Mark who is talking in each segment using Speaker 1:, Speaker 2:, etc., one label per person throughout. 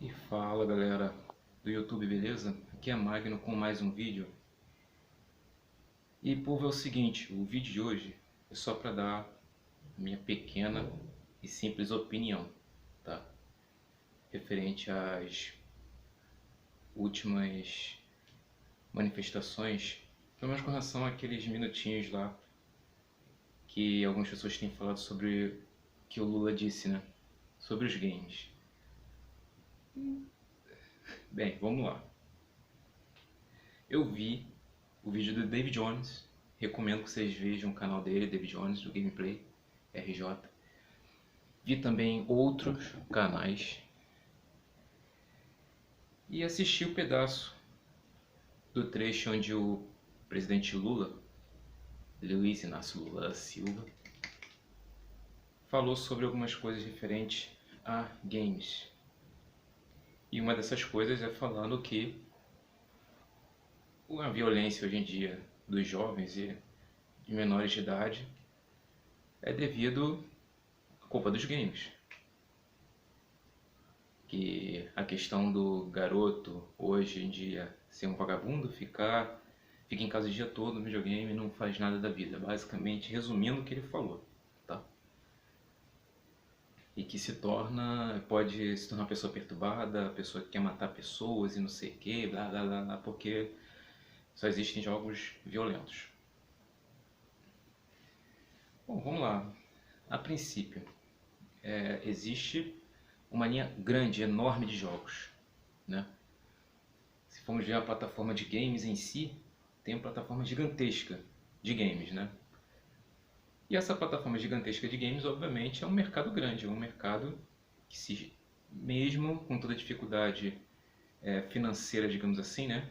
Speaker 1: E fala galera do YouTube, beleza? Aqui é Magno com mais um vídeo. E povo, é o seguinte, o vídeo de hoje é só para dar minha pequena e simples opinião, tá? Referente às últimas manifestações, pelo menos com relação àqueles minutinhos lá que algumas pessoas têm falado sobre o que o Lula disse, né? Sobre os games. Bem, vamos lá. Eu vi o vídeo do David Jones, recomendo que vocês vejam o canal dele, David Jones, do Gameplay RJ. Vi também outros canais e assisti o pedaço do trecho onde o presidente Lula, Luiz Inácio Lula da Silva, falou sobre algumas coisas referentes a games. E uma dessas coisas é falando que a violência hoje em dia dos jovens e de menores de idade é devido à culpa dos games. Que a questão do garoto hoje em dia ser um vagabundo, fica em casa o dia todo no videogame e não faz nada da vida. Basicamente, resumindo o que ele falou, tá? E que pode se tornar uma pessoa perturbada, pessoa que quer matar pessoas e não sei o que, blá blá blá, blá, porque só existem jogos violentos. Bom, vamos lá. A princípio, existe uma linha grande, enorme de jogos, né? Se formos ver a plataforma de games em si, tem uma plataforma gigantesca de games, né? E essa plataforma gigantesca de games, obviamente, é um mercado grande, é um mercado que, mesmo com toda a dificuldade financeira, digamos assim, né?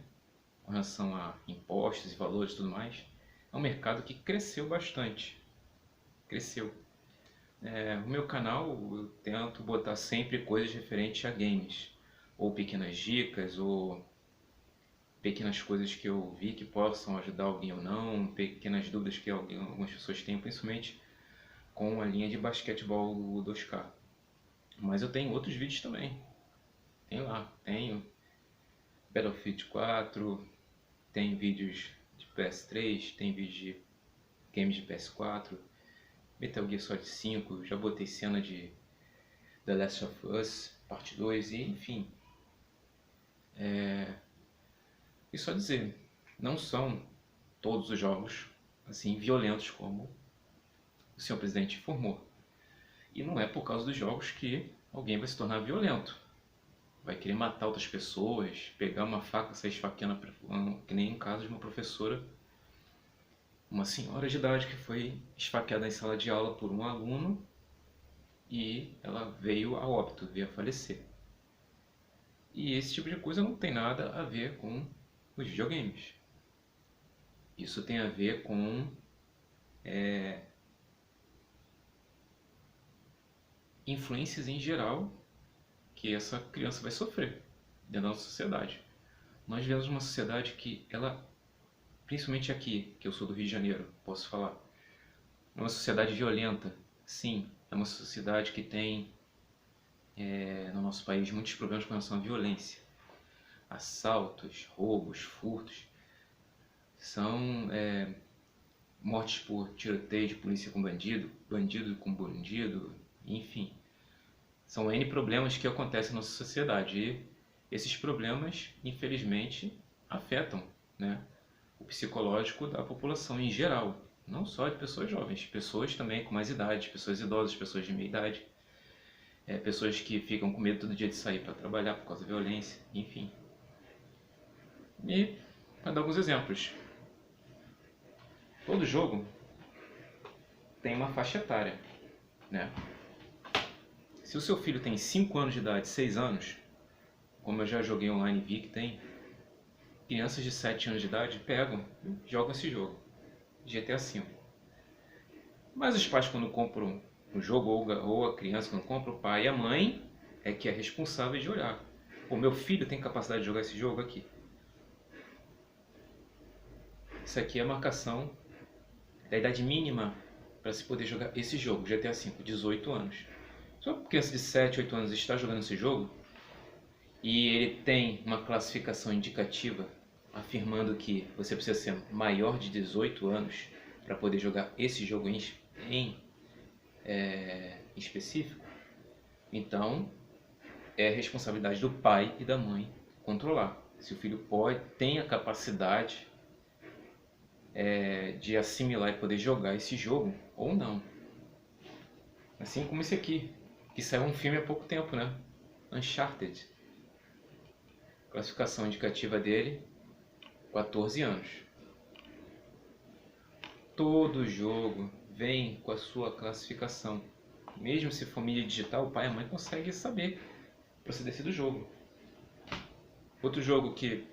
Speaker 1: Com relação a impostos e valores e tudo mais, é um mercado que cresceu bastante. Cresceu. No meu canal eu tento botar sempre coisas referentes a games, ou pequenas dicas, ou pequenas coisas que eu vi que possam ajudar alguém ou não, pequenas dúvidas que algumas pessoas têm, principalmente com a linha de basquetebol do 2K. Mas eu tenho outros vídeos também. Tenho Battlefield 4, tem vídeos de PS3, tem vídeos de games de PS4, Metal Gear Solid 5, já botei cena de The Last of Us, parte 2, e enfim. E só dizer, não são todos os jogos assim violentos como o senhor presidente informou. E não é por causa dos jogos que alguém vai se tornar violento. Vai querer matar outras pessoas, pegar uma faca e sair esfaqueando, que nem no caso de uma professora, uma senhora de idade que foi esfaqueada em sala de aula por um aluno e ela veio a óbito, veio a falecer. E esse tipo de coisa não tem nada a ver com os videogames. Isso tem a ver com influências em geral que essa criança vai sofrer dentro da nossa sociedade. Nós vivemos uma sociedade que principalmente aqui, que eu sou do Rio de Janeiro, posso falar, é uma sociedade violenta. Sim, é uma sociedade que tem no nosso país muitos problemas com relação à violência. Assaltos, roubos, furtos, são mortes por tiroteio de polícia com bandido, bandido com bandido, enfim. São N problemas que acontecem na nossa sociedade e esses problemas, infelizmente, afetam, né, o psicológico da população em geral, não só de pessoas jovens, pessoas também com mais idade, pessoas idosas, pessoas de meia idade, pessoas que ficam com medo todo dia de sair para trabalhar por causa da violência, enfim. E, para dar alguns exemplos, todo jogo tem uma faixa etária, né? Se o seu filho tem 5 anos de idade, 6 anos, como eu já joguei online e vi que tem, crianças de 7 anos de idade pegam e jogam esse jogo, GTA V. Mas os pais quando compram o jogo, ou a criança quando compra, o pai e a mãe é que é responsável de olhar. O meu filho tem capacidade de jogar esse jogo aqui. Isso aqui é a marcação da idade mínima para se poder jogar esse jogo, GTA V, 18 anos. Se uma criança de 7, 8 anos está jogando esse jogo, e ele tem uma classificação indicativa afirmando que você precisa ser maior de 18 anos para poder jogar esse jogo em específico, então é responsabilidade do pai e da mãe controlar se o filho tem a capacidade de assimilar e poder jogar esse jogo ou não. Assim como esse aqui, que saiu um filme há pouco tempo, né? Uncharted. Classificação indicativa dele, 14 anos. Todo jogo vem com a sua classificação. Mesmo se for mídia digital, o pai e a mãe conseguem saber a procedência do jogo. Outro jogo que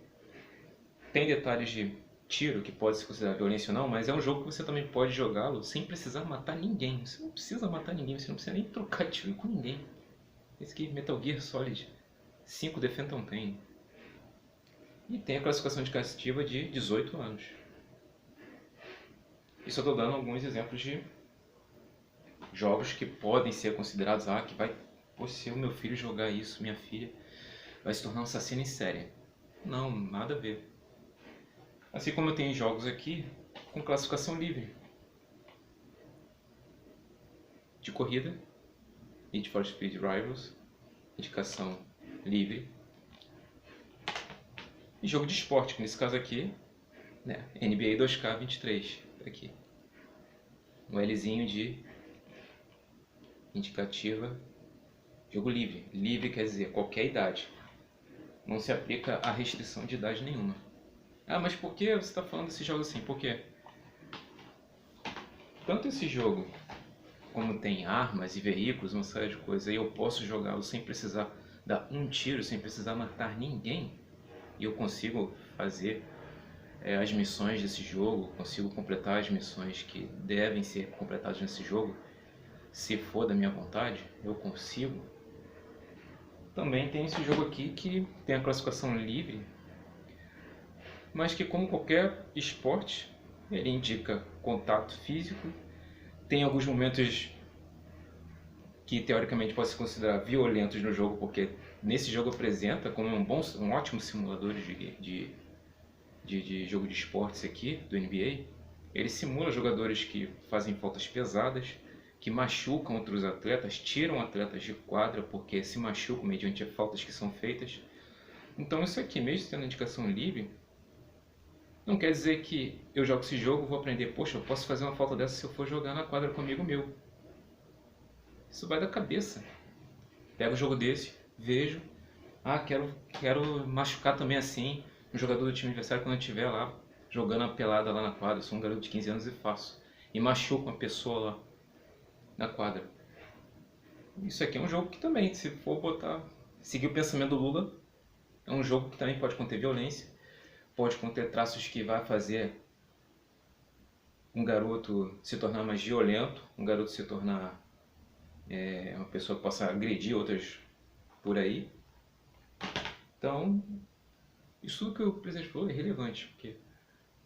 Speaker 1: tem detalhes de tiro, que pode se considerar violência ou não, mas é um jogo que você também pode jogá-lo sem precisar matar ninguém. Você não precisa matar ninguém, você não precisa nem trocar tiro com ninguém. Esse aqui, Metal Gear Solid 5 The Phantom Pain. E tem a classificação indicativa de 18 anos. E só estou dando alguns exemplos de jogos que podem ser considerados, que vai, se o meu filho jogar isso, minha filha, vai se tornar um assassino em série. Não, nada a ver. Assim como eu tenho jogos aqui com classificação livre. De corrida, Need for Speed Rivals, indicação livre. E jogo de esporte, que nesse caso aqui, né, NBA 2K23, aqui. Um Lzinho de indicativa, jogo livre. Livre quer dizer qualquer idade. Não se aplica a restrição de idade nenhuma. Mas por que você está falando desse jogo assim? Porque tanto esse jogo, como tem armas e veículos, uma série de coisas, e eu posso jogá-lo sem precisar dar um tiro, sem precisar matar ninguém, e eu consigo fazer as missões desse jogo, consigo completar as missões que devem ser completadas nesse jogo, se for da minha vontade, eu consigo. Também tem esse jogo aqui que tem a classificação livre, mas que, como qualquer esporte, ele indica contato físico. Tem alguns momentos que teoricamente podem se considerar violentos no jogo, porque nesse jogo apresenta como um ótimo simulador de jogo de esportes aqui, do NBA. Ele simula jogadores que fazem faltas pesadas, que machucam outros atletas, tiram atletas de quadra porque se machucam mediante faltas que são feitas. Então isso aqui, mesmo tendo indicação livre, não quer dizer que eu jogo esse jogo e vou aprender, poxa, eu posso fazer uma falta dessa se eu for jogar na quadra com um amigo meu. Isso vai da cabeça. Pego um jogo desse, vejo, quero machucar também assim um jogador do time adversário quando eu estiver lá jogando a pelada lá na quadra. Eu sou um garoto de 15 anos e faço. E machuco uma pessoa lá na quadra. Isso aqui é um jogo que também, se for seguir o pensamento do Lula, é um jogo que também pode conter violência, pode conter traços que vai fazer um garoto se tornar mais violento, um garoto se tornar uma pessoa que possa agredir outras por aí. Então, isso tudo que o presidente falou é relevante, porque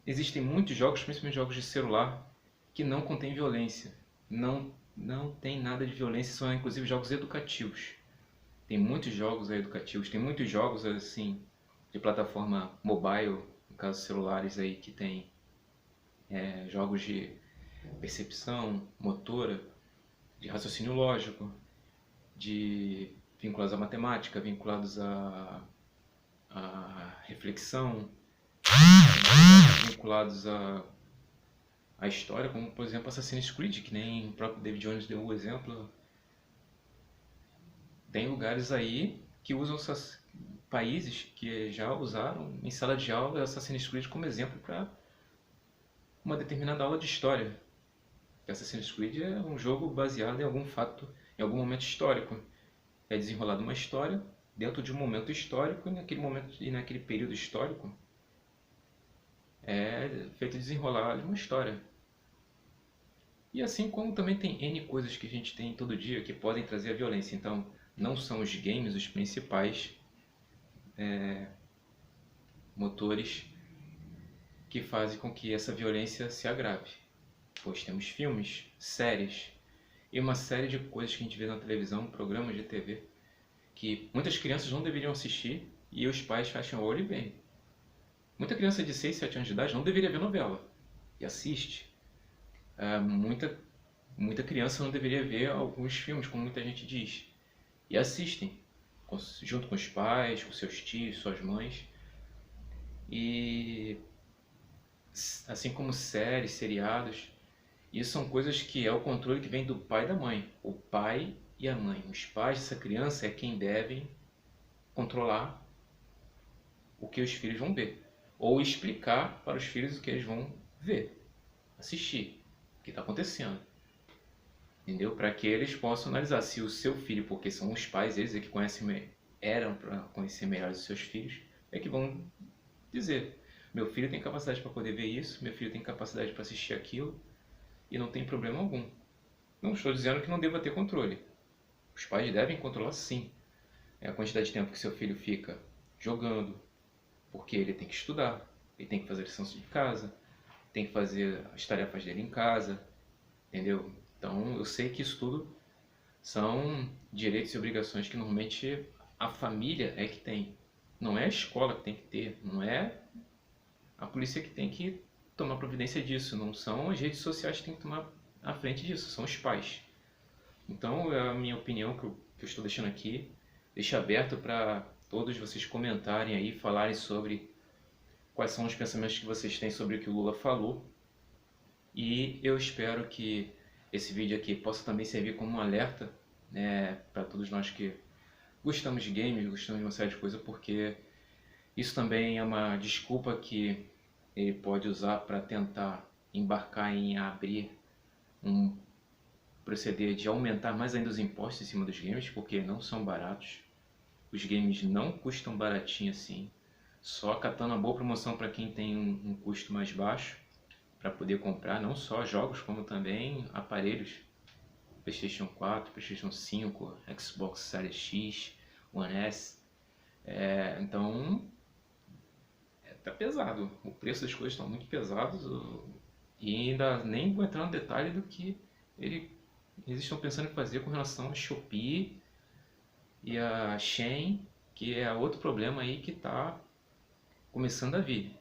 Speaker 1: existem muitos jogos, principalmente jogos de celular, que não contêm violência. Não tem nada de violência, são inclusive jogos educativos. Tem muitos jogos educativos, tem muitos jogos assim de plataforma mobile, no caso celulares aí, que tem jogos de percepção motora, de raciocínio lógico, vinculados à matemática, vinculados à reflexão, vinculados à história, como por exemplo Assassin's Creed, que nem o próprio David Jones deu o exemplo. Tem lugares aí que usam países que já usaram em sala de aula Assassin's Creed como exemplo para uma determinada aula de história. Assassin's Creed é um jogo baseado em algum fato, em algum momento histórico. É desenrolado uma história dentro de um momento histórico, e naquele momento e naquele período histórico é feito desenrolar uma história. E assim como também tem N coisas que a gente tem todo dia que podem trazer a violência. Então, não são os games os principais motores que fazem com que essa violência se agrave. Pois temos filmes, séries e uma série de coisas que a gente vê na televisão, programas de TV, que muitas crianças não deveriam assistir e os pais fecham o olho e veem. Muita criança de 6, 7 anos de idade não deveria ver novela e assiste. Muita criança não deveria ver alguns filmes, como muita gente diz, e assistem, junto com os pais, com seus tios, suas mães. E assim como séries, seriados, isso são coisas que é o controle que vem do pai e da mãe. O pai e a mãe. Os pais dessa criança é quem devem controlar o que os filhos vão ver. Ou explicar para os filhos o que eles vão ver, assistir, o que está acontecendo. Entendeu? Para que eles possam analisar se o seu filho, porque são os pais, eles é que conhecem, eram para conhecer melhor os seus filhos, é que vão dizer: meu filho tem capacidade para poder ver isso, meu filho tem capacidade para assistir aquilo, e não tem problema algum. Não estou dizendo que não deva ter controle. Os pais devem controlar sim. É a quantidade de tempo que seu filho fica jogando, porque ele tem que estudar, ele tem que fazer lição de casa, tem que fazer as tarefas dele em casa, entendeu? Então eu sei que isso tudo são direitos e obrigações que normalmente a família é que tem. Não é a escola que tem que ter, não é a polícia que tem que tomar providência disso, não são as redes sociais que tem que tomar a frente disso, são os pais. Então é a minha opinião que eu estou deixando aqui, deixo aberto para todos vocês comentarem aí, falarem sobre quais são os pensamentos que vocês têm sobre o que o Lula falou. E eu espero que esse vídeo aqui possa também servir como um alerta, né, para todos nós que gostamos de games, gostamos de uma série de coisas, porque isso também é uma desculpa que ele pode usar para tentar embarcar em abrir um proceder de aumentar mais ainda os impostos em cima dos games, porque não são baratos. Os games não custam baratinho assim, só catando uma boa promoção para quem tem um custo mais baixo para poder comprar não só jogos como também aparelhos, PlayStation 4, PlayStation 5, Xbox Series X, One S. Então tá pesado, o preço das coisas estão muito pesados e ainda nem vou entrar no detalhe do que eles estão pensando em fazer com relação a Shopee e a Shein, que é outro problema aí que está começando a vir.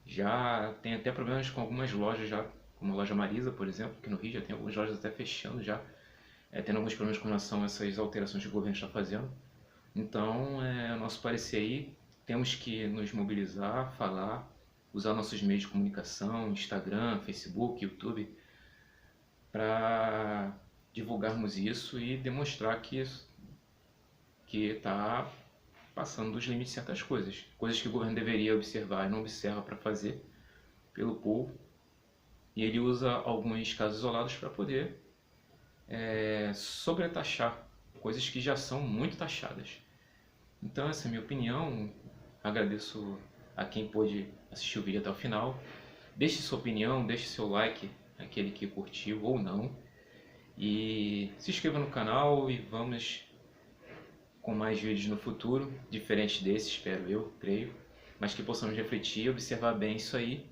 Speaker 1: Já tem até problemas com algumas lojas já, como a loja Marisa, por exemplo, que no Rio já tem algumas lojas até fechando já, tendo alguns problemas com relação a essas alterações que o governo está fazendo. Então, nosso parecer aí, temos que nos mobilizar, falar, usar nossos meios de comunicação, Instagram, Facebook, YouTube, para divulgarmos isso e demonstrar que está passando dos limites de certas coisas. Coisas que o governo deveria observar e não observa para fazer pelo povo. E ele usa alguns casos isolados para poder sobretaxar coisas que já são muito taxadas. Então essa é a minha opinião. Agradeço a quem pôde assistir o vídeo até o final. Deixe sua opinião, deixe seu like, aquele que curtiu ou não. E se inscreva no canal e vamos com mais vídeos no futuro, diferentes desses, espero eu, creio, mas que possamos refletir, observar bem isso aí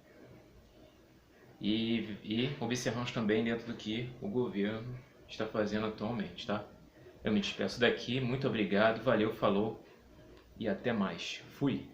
Speaker 1: e observarmos também dentro do que o governo está fazendo atualmente, tá? Eu me despeço daqui, muito obrigado, valeu, falou e até mais. Fui!